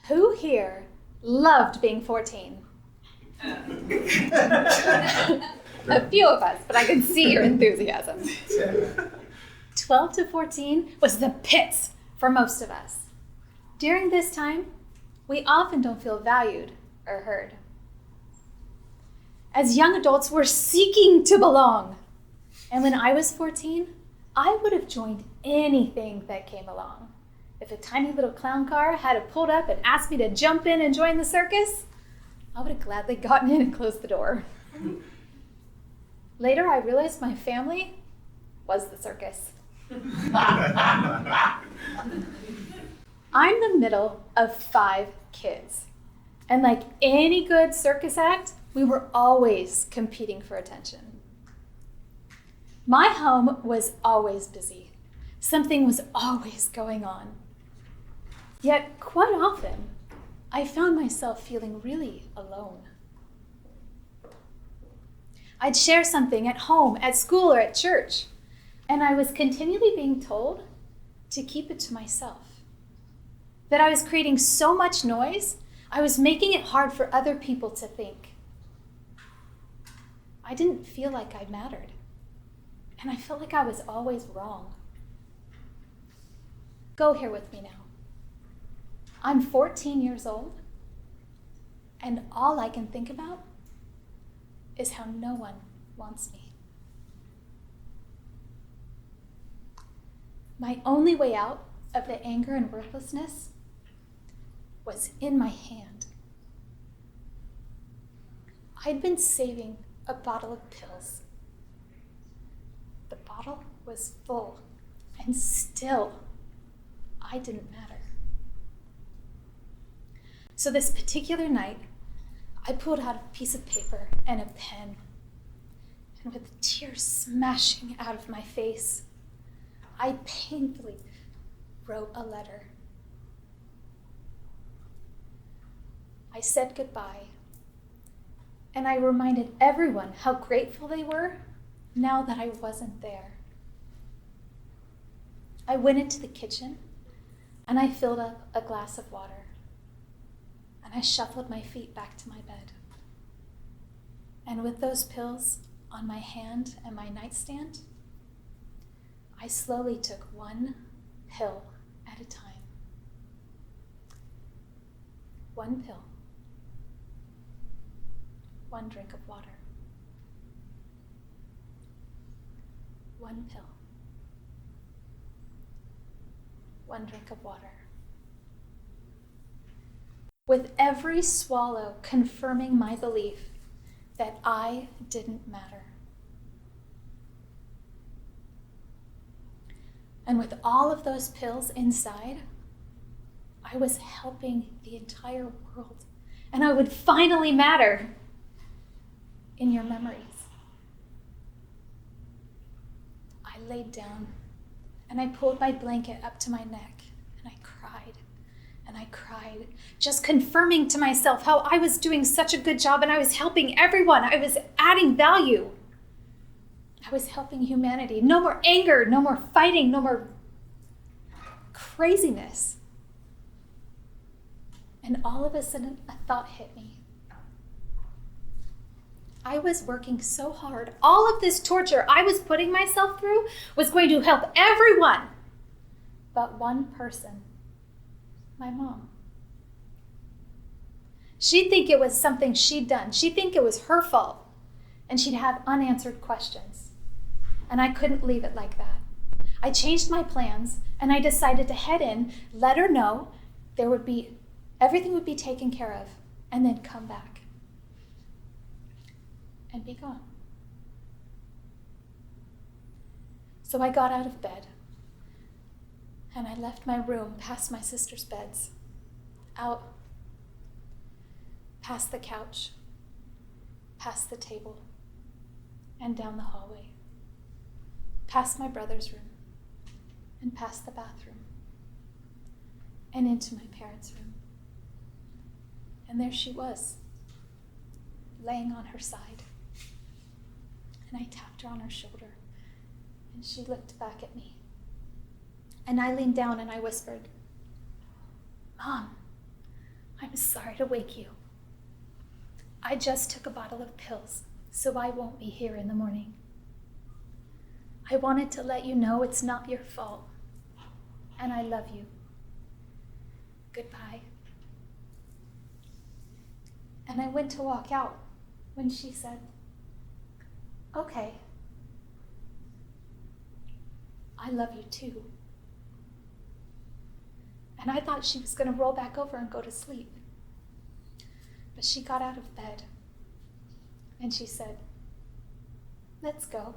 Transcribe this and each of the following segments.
Who here loved being 14? A few of us, but I can see your enthusiasm. 12 to 14 was the pits for most of us. During this time, we often don't feel valued or heard. As young adults, we're seeking to belong. And when I was 14, I would have joined anything that came along. If a tiny little clown car had pulled up and asked me to jump in and join the circus, I would have gladly gotten in and closed the door. Later, I realized my family was the circus. I'm the middle of 5 kids. And like any good circus act, we were always competing for attention. My home was always busy. Something was always going on. Yet, quite often, I found myself feeling really alone. I'd share something at home, at school, or at church, and I was continually being told to keep it to myself. That I was creating so much noise, I was making it hard for other people to think. I didn't feel like I mattered, and I felt like I was always wrong. Go here with me now. I'm 14 years old, and all I can think about is how no one wants me. My only way out of the anger and worthlessness was in my hand. I'd been saving a bottle of pills. The bottle was full, and still, I didn't matter. So this particular night, I pulled out a piece of paper and a pen, and with tears smashing out of my face, I painfully wrote a letter. I said goodbye, and I reminded everyone how grateful they were now that I wasn't there. I went into the kitchen, and I filled up a glass of water. And I shuffled my feet back to my bed. And with those pills on my hand and my nightstand, I slowly took one pill at a time. One pill. One drink of water. One pill. One drink of water. With every swallow confirming my belief that I didn't matter. And with all of those pills inside, I was helping the entire world, and I would finally matter in your memories. I laid down, and I pulled my blanket up to my neck, and I cried. And I cried, just confirming to myself how I was doing such a good job and I was helping everyone. I was adding value. I was helping humanity. No more anger, no more fighting, no more craziness. And all of a sudden, a thought hit me. I was working so hard. All of this torture I was putting myself through was going to help everyone but one person. My mom. She'd think it was something she'd done. She'd think it was her fault, and she'd have unanswered questions. And I couldn't leave it like that. I changed my plans, and I decided to head in, let her know everything would be taken care of, and then come back and be gone. So I got out of bed, and I left my room past my sister's beds, out past the couch, past the table, and down the hallway, past my brother's room, and past the bathroom, and into my parents' room. And there she was, laying on her side. And I tapped her on her shoulder, and she looked back at me. And I leaned down and I whispered, "Mom, I'm sorry to wake you. I just took a bottle of pills, so I won't be here in the morning. I wanted to let you know it's not your fault, and I love you. Goodbye." And I went to walk out when she said, "Okay, I love you too." And I thought she was going to roll back over and go to sleep. But she got out of bed and she said, "Let's go."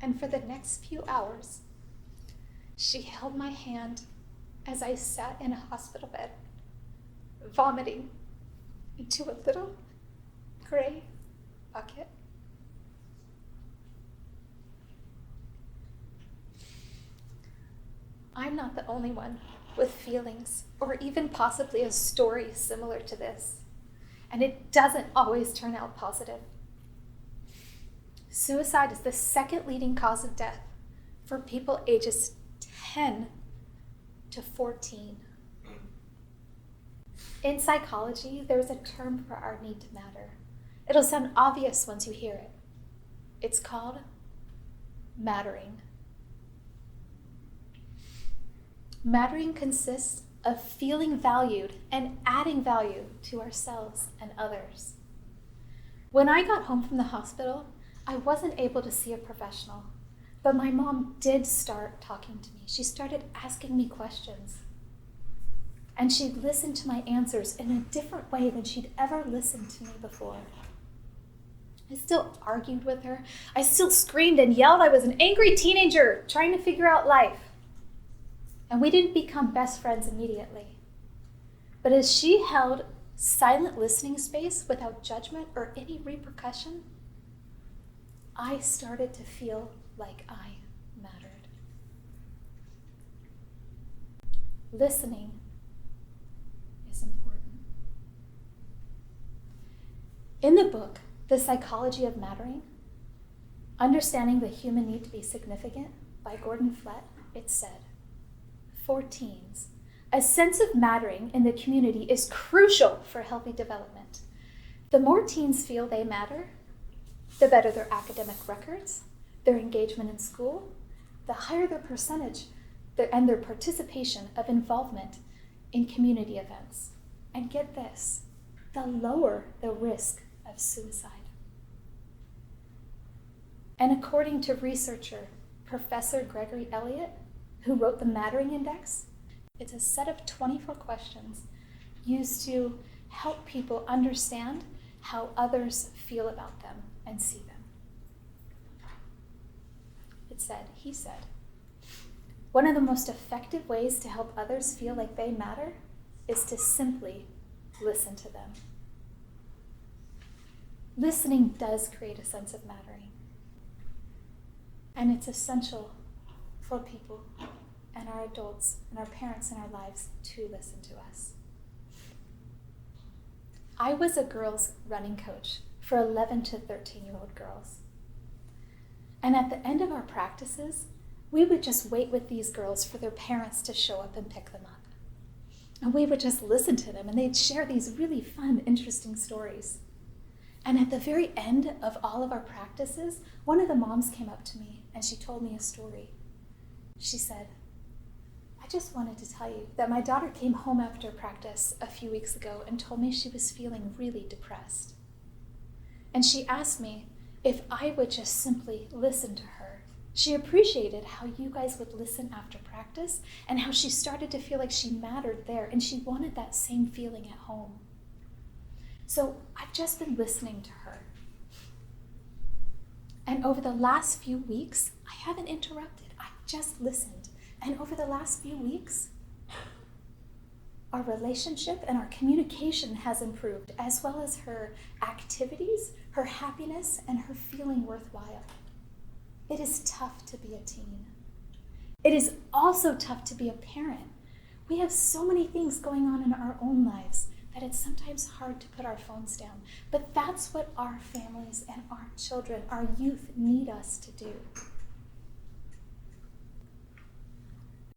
And for the next few hours, she held my hand as I sat in a hospital bed, vomiting into a little gray bucket. I'm not the only one with feelings or even possibly a story similar to this, and it doesn't always turn out positive. Suicide is the second leading cause of death for people ages 10 to 14. In psychology, there's a term for our need to matter. It'll sound obvious once you hear it. It's called mattering. Mattering consists of feeling valued and adding value to ourselves and others. When I got home from the hospital, I wasn't able to see a professional, but my mom did start talking to me. She started asking me questions, and she listened to my answers in a different way than she'd ever listened to me before. I still argued with her. I still screamed and yelled. I was an angry teenager trying to figure out life. And we didn't become best friends immediately. But as she held silent listening space without judgment or any repercussion, I started to feel like I mattered. Listening is important. In the book, The Psychology of Mattering, Understanding the Human Need to be Significant by Gordon Flett, it said, "For teens, a sense of mattering in the community is crucial for healthy development. The more teens feel they matter, the better their academic records, their engagement in school, the higher their percentage and their participation of involvement in community events. And get this, the lower the risk of suicide." And according to researcher Professor Gregory Elliott, who wrote the Mattering Index, it's a set of 24 questions used to help people understand how others feel about them and see them. He said, "One of the most effective ways to help others feel like they matter is to simply listen to them." Listening does create a sense of mattering. And it's essential for people and our adults and our parents in our lives to listen to us. I was a girls' running coach for 11 to 13-year-old girls. And at the end of our practices, we would just wait with these girls for their parents to show up and pick them up. And we would just listen to them, and they'd share these really fun, interesting stories. And at the very end of all of our practices, one of the moms came up to me and she told me a story. She said, "I just wanted to tell you that my daughter came home after practice a few weeks ago and told me she was feeling really depressed. And she asked me if I would just simply listen to her. She appreciated how you guys would listen after practice and how she started to feel like she mattered there, and she wanted that same feeling at home. So I've just been listening to her. And over the last few weeks, I haven't interrupted. I've just listened. And over the last few weeks, our relationship and our communication has improved, as well as her activities, her happiness, and her feeling worthwhile. It is tough to be a teen. It is also tough to be a parent. We have so many things going on in our own lives that it's sometimes hard to put our phones down. But that's what our families and our children, our youth, need us to do.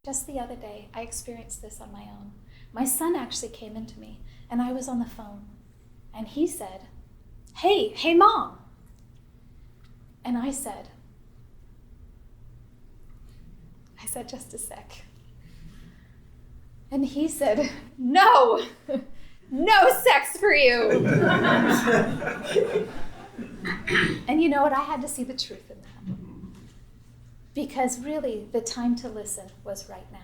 Just the other day, I experienced this on my own. My son actually came into me, and I was on the phone, and he said, hey, Mom. And I said, just a sec. And he said, no sex for you. And you know what? I had to see the truth in that. Because really, the time to listen was right now.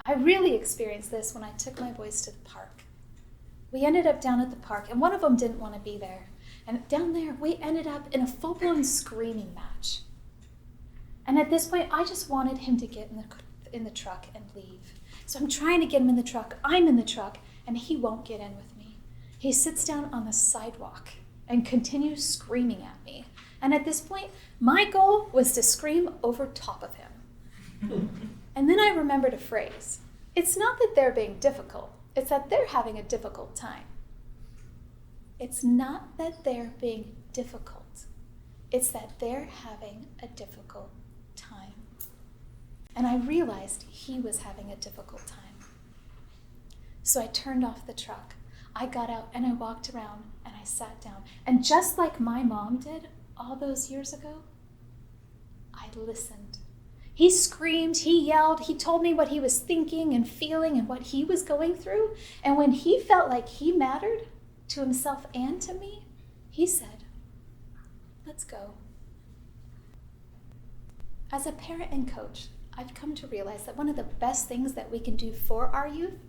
I really experienced this when I took my boys to the park. We ended up down at the park, and one of them didn't want to be there. And down there, we ended up in a full-blown screaming match. And at this point, I just wanted him to get in the truck and leave. So I'm trying to get him in the truck. I'm in the truck, and he won't get in with me. He sits down on the sidewalk and continues screaming at me. And at this point, my goal was to scream over top of him. And then I remembered a phrase. It's not that they're being difficult. It's that they're having a difficult time. It's not that they're being difficult. It's that they're having a difficult time. And I realized he was having a difficult time. So I turned off the truck. I got out and I walked around and I sat down. And just like my mom did all those years ago, I listened. He screamed, he yelled, he told me what he was thinking and feeling and what he was going through. And when he felt like he mattered to himself and to me, he said, let's go. As a parent and coach, I've come to realize that one of the best things that we can do for our youth,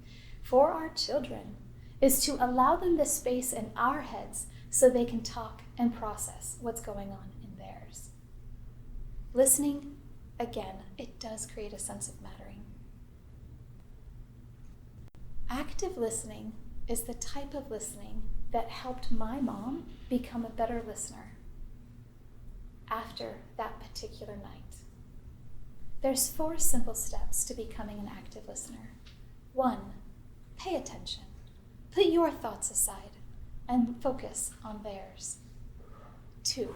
for our children, is to allow them the space in our heads so they can talk and process what's going on in theirs. Listening, again, it does create a sense of mattering. Active listening is the type of listening that helped my mom become a better listener after that particular night. There's 4 simple steps to becoming an active listener. 1, pay attention. Put your thoughts aside and focus on theirs. 2,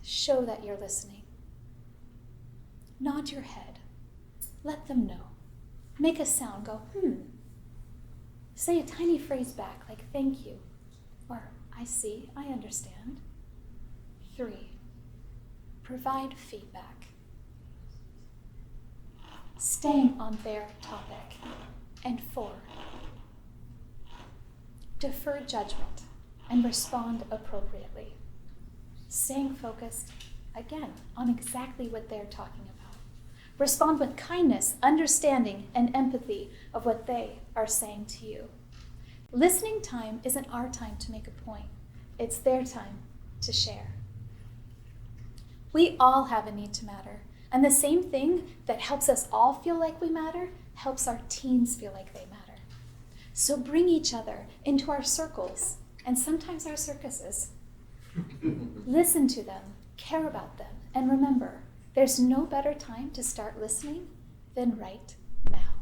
show that you're listening. Nod your head. Let them know. Make a sound. Go, Say a tiny phrase back like, thank you, or I see, I understand. 3, provide feedback. Staying on their topic. And 4, defer judgment and respond appropriately. Staying focused, again, on exactly what they're talking about. Respond with kindness, understanding, and empathy of what they are saying to you. Listening time isn't our time to make a point. It's their time to share. We all have a need to matter. And the same thing that helps us all feel like we matter helps our teens feel like they matter. So bring each other into our circles and sometimes our circuses. Listen to them, care about them, and remember, there's no better time to start listening than right now.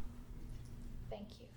Thank you.